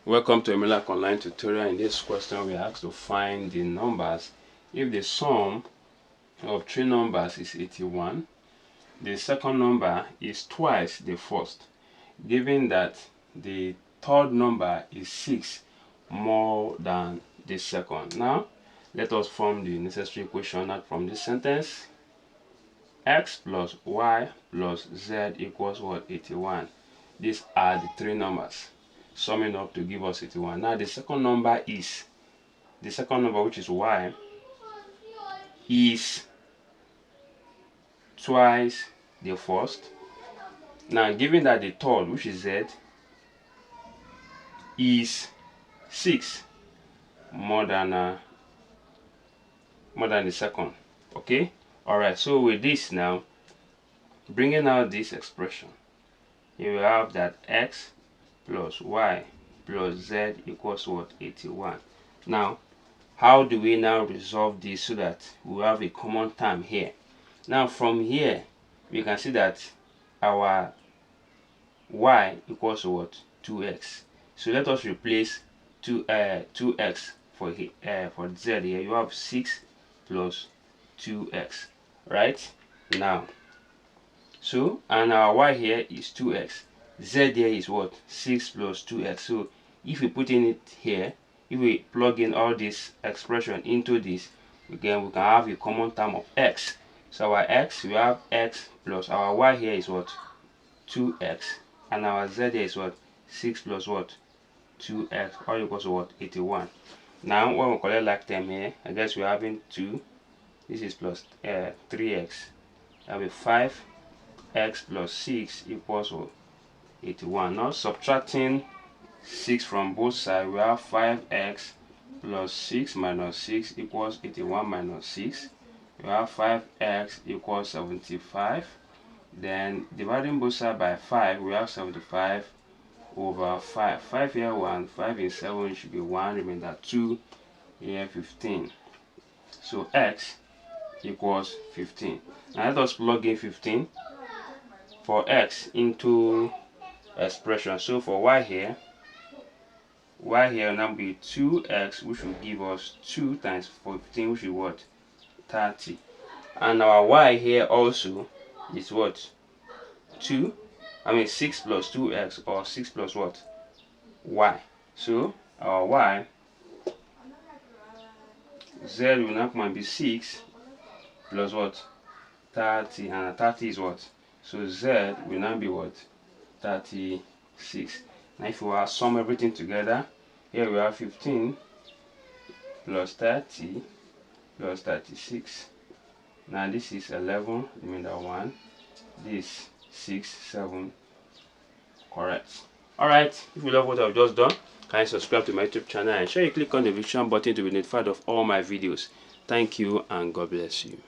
Welcome to Algebraic online tutorial. In this question we are asked to find the numbers if the sum of three numbers is 81, the second number is twice the first, given that the third number is 6 more than the second. Now let us form the necessary equation out from this sentence. X plus y plus z equals what? 81. These are the three numbers summing up to give us 81. Now the second number, which is y, is twice the first. Now given that the third, which is z, is 6 more than the second. Okay, all right. So with this now, bringing out this expression, you will have that x plus y plus z equals what? 81. Now how do we now resolve this so that we have a common term here? Now from here we can see that our y equals what? 2x. So let us replace 2x for z here. You have 6 plus 2x, right? Now so, and our y here is 2x, z here is what? 6 plus 2x. So if we put in it here, if we plug in all this expression into this, again we can have a common term of x. So our x, we have x plus our y here is what? 2x, and our z here is what? 6 plus what? 2x, all equals to what? 81. Now when we collect like term here, I guess we're having 2, this is plus 3x, that will be 5x plus 6 equals 81. Now subtracting 6 from both sides, we have 5x plus 6 minus 6 equals 81 minus 6. We have 5x equals 75. Then dividing both sides by 5, we have 75 over 5. 5 here 1, 5 in 7 should be 1, remainder 2, here 15. So x equals 15. Now let us plug in 15 for x into expression. So for y here will now be 2x, which will give us 2 times 15, which is what? 30. And our y here also is what? 6 plus 2x, or 6 plus what? Y. So our y, z will now come and be 6 plus what? 30, and 30 is what? So z will now be what? 36. Now if we sum everything together, here we have 15 plus 30 plus 36. Now this is 11, remainder 1. This 6, 7, correct. Alright, if you love what I've just done, can you subscribe to my YouTube channel and sure you click on the notification button to be notified of all my videos. Thank you and God bless you.